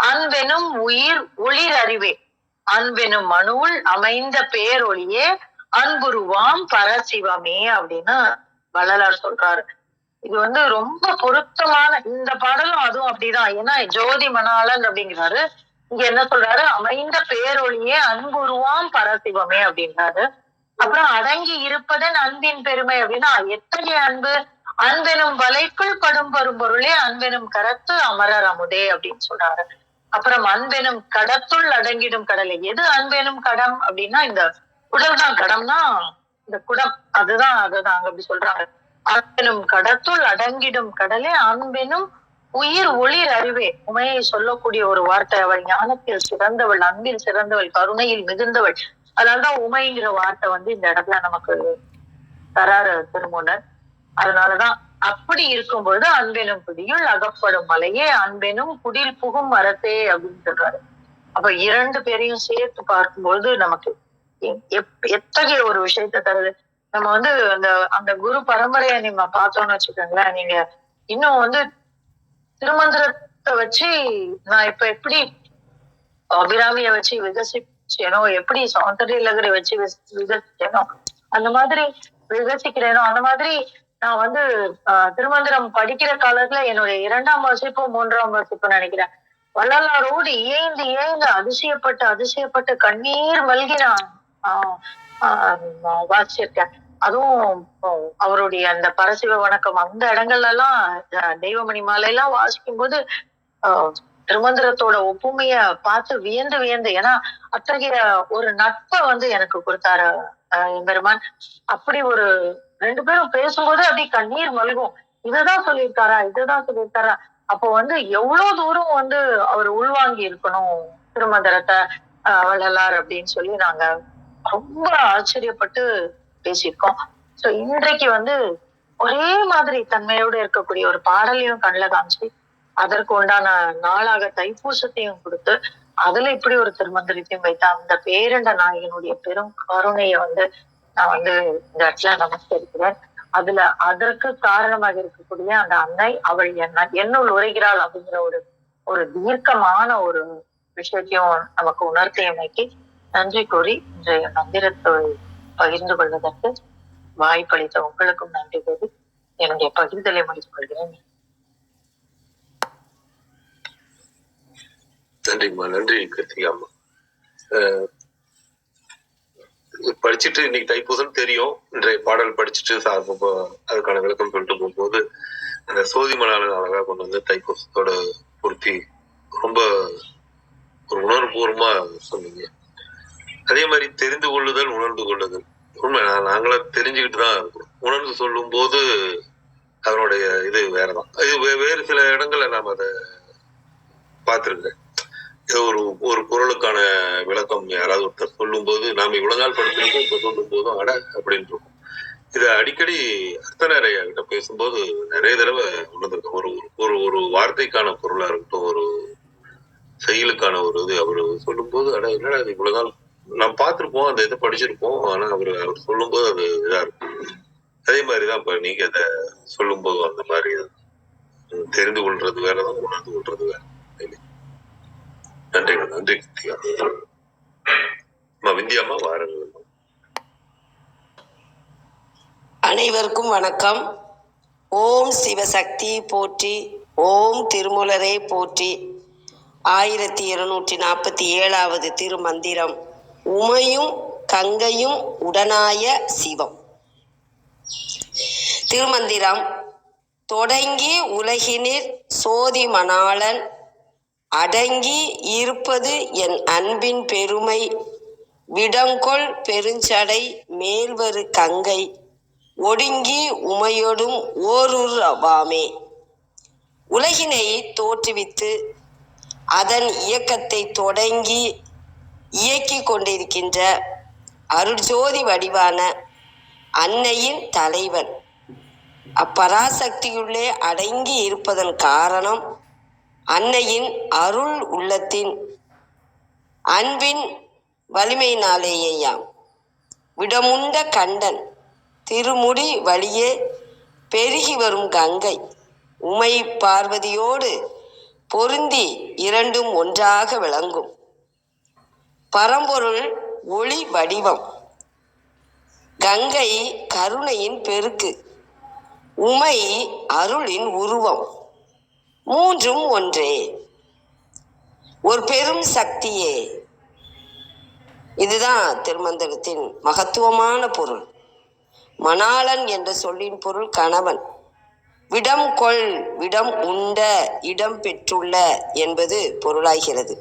அன்பெனும் உயிர் ஒளிர் அறிவே, அன்பெனும் மனுவுள் அமைந்த பேரொளியே, அன்புருவாம் பரசிவமே அப்படின்னு வள்ளலார் சொல்றாரு. இது ரொம்ப பொருத்தமான இந்த பாடலும் அதுவும் அப்படிதான். ஏன்னா ஜோதி மணாளன் அப்படிங்கிறாரு, இங்க என்ன சொல்றாரு, அமைந்த பேரொளியே அன்புருவாம் பரசிவமே அப்படின்றாரு. அப்புறம் அடங்கி இருப்பதன் அன்பின் பெருமை அப்படின்னா எத்தகைய அன்பு? அன்பெனும் வலைக்குள் படும் பரும்பொருளே, அன்பெனும் கரத்து அமரர் அமுதே அப்படின்னு சொல்றாரு. அப்புறம் அன்பெனும் கடத்துள் அடங்கிடும் கடலை. எது அன்பெனும் கடம் அப்படின்னா இந்த குடல் தான். கடம்னா இந்த குடம், அதுதான் அங்க அப்படி சொல்றாங்க. அன்பெனும் கடத்துள் அடங்கிடும் கடலே, அன்பெனும் உயிர் ஒளிர் அறிவே. உமையை சொல்லக்கூடிய ஒரு வார்த்தை. அவள் ஞானத்தில் சிறந்தவள், அன்பில் சிறந்தவள், கருணையில் மிகுந்தவள். அதனாலதான் உமைங்கிற வார்த்தை இந்த இடத்துல நமக்கு தராரு திருமூலர். அதனாலதான் அப்படி இருக்கும்பொழுது அன்பெனும் பிடியுள் அகப்படும் மலையே, அன்பெனும் குடில் புகும் மரத்தே அப்படின்னு சொல்றாரு. அப்ப 2 பேரையும் சேர்த்து பார்க்கும்போது நமக்கு எத்தகைய ஒரு விஷயத்த தருது. நம்ம அந்த அந்த குரு பரம்பரையை நீங்க பார்த்தோம்னு வச்சுக்கோங்களேன், நீங்க இன்னும் திருமந்திரத்தை வச்சு நான் இப்ப எப்படி அபிராமிய வச்சு விகசிச்சேனோ, எப்படி சௌந்தரிய லகரி வச்சு விகசிச்சேனோ, அந்த மாதிரி விகசிக்கிறேனோ, அந்த மாதிரி நான் திருமந்திரம் படிக்கிற காலத்துல என்னுடைய 2ஆம் வகுப்பு 3ஆம் வகுப்பு நினைக்கிறேன், வள்ளலாரோடு இயைந்து அதிசயப்பட்டு கண்ணீர் மல்கி நான் வாசிச்சிருக்கேன். அதுவும் அவருடைய அந்த பரசிவ வணக்கம் அந்த இடங்கள்ல எல்லாம் தெய்வமணி மாலை எல்லாம் வாசிக்கும் போது திருமந்திரத்தோட ஒப்புமைய பார்த்து வியந்து, ஏன்னா அத்தகைய ஒரு நட்பை எனக்கு கொடுத்தாரு பெருமான். அப்படி ஒரு 2 பேரும் பேசும்போது அப்படி கண்ணீர் மல்கும். இதுதான் சொல்லியிருக்காரா. அப்போ எவ்வளவு தூரம் அவர் உள்வாங்கி இருக்கணும் திருமந்திரத்தை வள்ளலார் அப்படின்னு சொல்லி நாங்க ரொம்ப ஆச்சரியப்பட்டு பேசியிருக்கோம். சோ இன்றைக்கு ஒரே மாதிரி தன்மையோடு இருக்கக்கூடிய ஒரு பாடலையும் கண்ணில் காமிச்சு, அதற்கு உண்டான நாளாக தைப்பூசத்தையும் கொடுத்து, அதுல இப்படி ஒரு திருமந்திரத்தையும் வைத்த அந்த பேரண்ட நாயகனுடைய பெரும் கருணைய நான் இந்த இடத்துல நமஸ்கரிக்கிறேன். அதுல அதற்கு காரணமாக இருக்கக்கூடிய அந்த அன்னை, அவள் என்னுள் உரைகிறாள் அப்படிங்கிற ஒரு தீர்க்கமான ஒரு விஷயத்தையும் நமக்கு உணர்த்தியமைக்கு நன்றி கூறி இன்றைய மந்திரத்தை பகிர்ந்து கொள்வதற்கு வாய்ப்பளித்த உங்களுக்கும் நன்றி கூறி என்னுடைய பகிர்தலை முடித்துக் கொள்கிறேன். நன்றிம்மா. நன்றி கிருத்திகாம்மா. படிச்சுட்டு இன்னைக்கு தைப்பூசம் தெரியும், இன்றைய பாடல் படிச்சுட்டு அதுக்கான விளக்கம் சொல்லிட்டு போகும்போது அந்த சோதிமலான அழகா கொண்டு தைப்பூசத்தோட பொருத்தி ரொம்ப ஒரு உணர்வுபூர்வமா சொன்னீங்க. அதே மாதிரி தெரிந்து கொள்ளுதல், உணர்ந்து கொள்ளுதல் உண்மை. நாங்களா தெரிஞ்சுக்கிட்டு தான் இருக்கோம். உணர்ந்து சொல்லும் போது அதனுடைய இது வேறதான். இது வேறு சில இடங்கள்ல நாம் அதை பார்த்துருக்கேன். ஒரு பொருளுக்கான விளக்கம் யாராவது ஒருத்தர் சொல்லும் போது நாம இவ்வளவு நாள் படிச்சிருக்கோம், இப்ப சொல்லும் போதும் அட அப்படின்னு இருக்கும். இத அடிக்கடி அர்த்தநேரையா கிட்ட பேசும்போது நிறைய தடவை உணர்ந்திருக்கேன். ஒரு ஒரு ஒரு வார்த்தைக்கான பொருளா இருக்கட்டும், ஒரு செயலுக்கான ஒரு இது அவரு சொல்லும்போது, அட என்னடா இது இவ்வளவு நாள் நாம் பார்த்திருப்போம், அந்த இதை படிச்சிருப்போம். ஆனா அவர் சொல்லும்போது அது இதா இருக்கும். அதே மாதிரிதான் இப்ப நீங்க இத சொல்லும்போது அந்த மாதிரி தெரிந்து கொள்றது வேறதான், உணர்ந்து கொள்றது வேற. நன்றி நன்றி கிருத்திகா. விந்தியாமா வாருங்கள். அனைவருக்கும் வணக்கம். ஓம் சிவசக்தி போற்றி, ஓம் திருமூலரே போற்றி. 1247வது திருமந்திரம். உமையும் கங்கையும் உடனாய சிவம். திருமந்திரம். தொடங்கி உலகினிற் சோதி மணாளன் அடங்கி இருப்பது என் அன்பின் பெருமை. விடங்கொள் பெருஞ்சடை மேல்வரு கங்கை ஒடுங்கி உமையொடும் ஓருருவாமே. உலகினை தோற்றுவித்து அதன் இயக்கத்தை தொடங்கி இயக்கிக் கொண்டிருக்கின்ற அருட்ஜோதி வடிவான அன்னையின் தலைவன் அப்பராசக்தியுள்ளே அடங்கி இருப்பதன் காரணம் அன்னையின் அருள் உள்ளத்தின் அன்பின் வலிமையினாலேயாம். விடமுண்ட கண்டன் திருமுடி வழியே பெருகி வரும் கங்கை உமை பார்வதியோடு பொருந்தி இரண்டும் ஒன்றாக விளங்கும். பரம்பொருள் ஒளி வடிவம். கங்கை கருணையின் பெருக்கு. உமை அருளின் உருவம். மூன்றும் ஒன்றே, ஒரு பெரும் சக்தியே. இதுதான் திருமந்திரத்தின் மகத்துவமான பொருள். மணாளன் என்ற சொல்லின் பொருள் கணவன். விடம் கொள், விடம் உண்ட, இடம் பெற்றுள்ள என்பது பொருளாகிறது.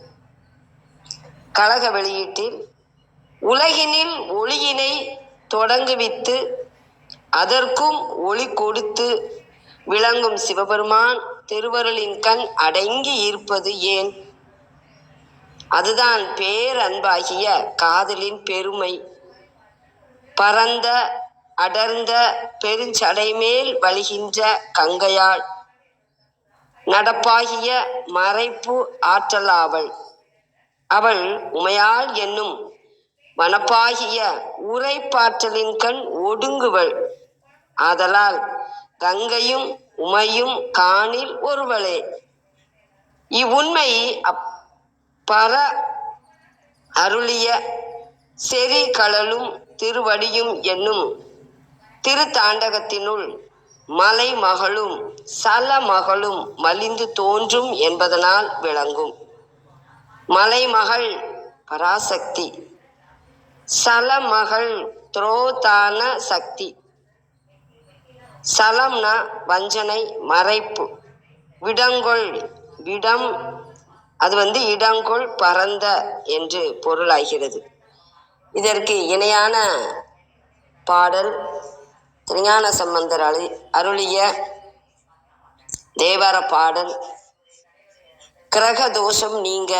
கழக வெளியீட்டில் உலகினில் ஒளியினை தொடங்குவித்து அதற்கும் ஒளி கொடுத்து விளங்கும் சிவபெருமான் திருவருளின் கண் அடங்கி இருப்பது ஏன்? அதுதான் பேரன்பாகிய காதலின் பெருமை. பரந்த அடர்ந்த பெருஞ்சடைமேல் வழிகின்ற கங்கையாள் நடப்பாகிய மறைப்பு ஆற்றலாவள். அவள் உமையாள் என்னும் வனப்பாகிய உரைப்பாற்றலின் கண் ஒடுங்குவள். ஆதலால் கங்கையும் உமையும் காணில் ஒருவளே. இவ்வுண்மை அப்பர அருளிய செறி கழலும் திருவடியும் என்னும் திருத்தாண்டகத்தினுள் மலை மகளும் சல மகளும் மலிந்து தோன்றும் என்பதனால் விளங்கும். மலைமகள் பராசக்தி, சலமகள் துரோதான சக்தி. சலம்னா வஞ்சனை, மறைப்பு. விடங்கொள், விடம் அது இடங்கொள் பரந்த என்று பொருளாகிறது. இதற்கு இணையான பாடல் திருஞான சம்பந்தர் அருளிய தேவார பாடல். கிரக தோஷம் நீங்க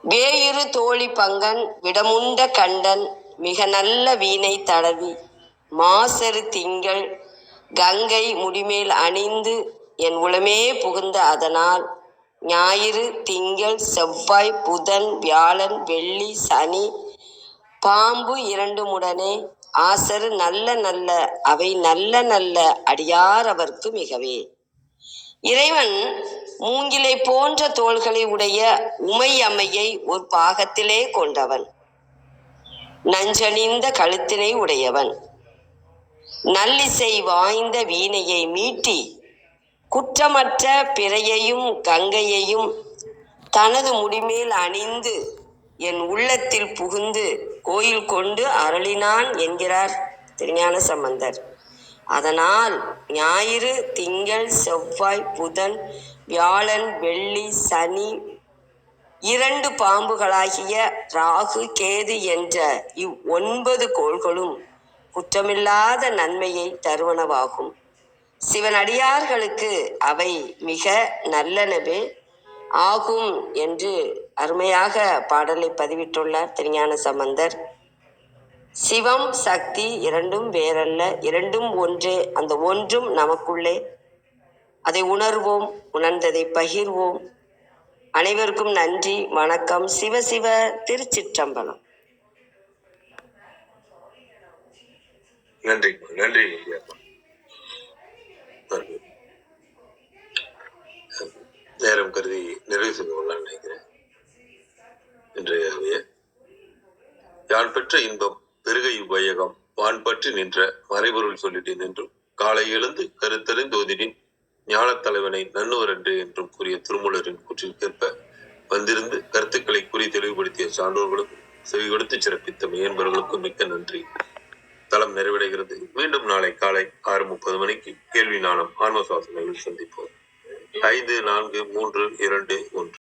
வேயிரு தோழி பங்கன் விடமுண்ட கண்டன் மிக நல்ல வீணை தடவி மாசரு திங்கள் கங்கை முடிமேல் அணிந்து என் உளமே புகுந்த அதனால் ஞாயிறு திங்கள் செவ்வாய் புதன் வியாழன் வெள்ளி சனி பாம்பு இரண்டுமுடனே ஆசரு நல்ல நல்ல அவை நல்ல நல்ல அடியார் அவர்க்கு மிகவே. இறைவன் மூங்கிலை போன்ற தோள்களை உடைய உமை அம்மையை ஒரு பாகத்திலே கொண்டவன். நஞ்சணிந்த கழுத்தினை உடையவன். நல்லிசை வாய்ந்த வீணையை மீட்டி குற்றமற்ற பிறையையும் கங்கையையும் தனது முடிமேல் அணிந்து என் உள்ளத்தில் புகுந்து கோயில் கொண்டு அருளினான் என்கிறார் திருஞான சம்பந்தர். அதனால் ஞாயிறு திங்கள் செவ்வாய் புதன் வியாழன் வெள்ளி சனி 2 பாம்புகளாகிய ராகு கேது என்ற 9 கோள்களும் குற்றமில்லாத நன்மையை தருவனவாகும். சிவனடியார்களுக்கு அவை மிக நல்லனவே ஆகும் என்று அருமையாக பாடலை பதிவிட்டுள்ளார் திருஞான சம்பந்தர். சிவம் சக்தி இரண்டும் வேறல்ல, இரண்டும் ஒன்றே. அந்த ஒன்றும் நமக்குள்ளே. அதை உணர்வோம், உணர்ந்ததை பகிர்வோம். அனைவருக்கும் நன்றி, வணக்கம். சிவ சிவ. திருச்சிற்றம்பலம். நன்றி நன்றி. நேரம் கருதி நிறைவு செய்து கொள்ளலாம் நினைக்கிறேன். இன்றைய யான் பெற்ற இன்பம் பெருகை வையகம் வான் பற்றி நின்ற மறைபொருள் சொல்லிட்டேன் என்றும் காலை எழுந்து கருத்தறிந்தோதினின் ஞானத் தலைவனை நன்னுவர் என்று என்றும் கூறிய திருமூலரின் கூற்றிற்கேற்ப வந்திருந்து கருத்துக்களை கூறி தெளிவுபடுத்திய சான்றோர்களுக்கும் செவி கொடுத்து சிறப்பித்த மெய்யன்பர்களுக்கும் மிக்க நன்றி. தளம் நிறைவடைகிறது. மீண்டும் நாளை காலை 6:30 மணிக்கு கேள்வி ஞானம் ஆன்ம சுவாசனையில் சந்திப்போம். 5, 4, 3, 2, 1.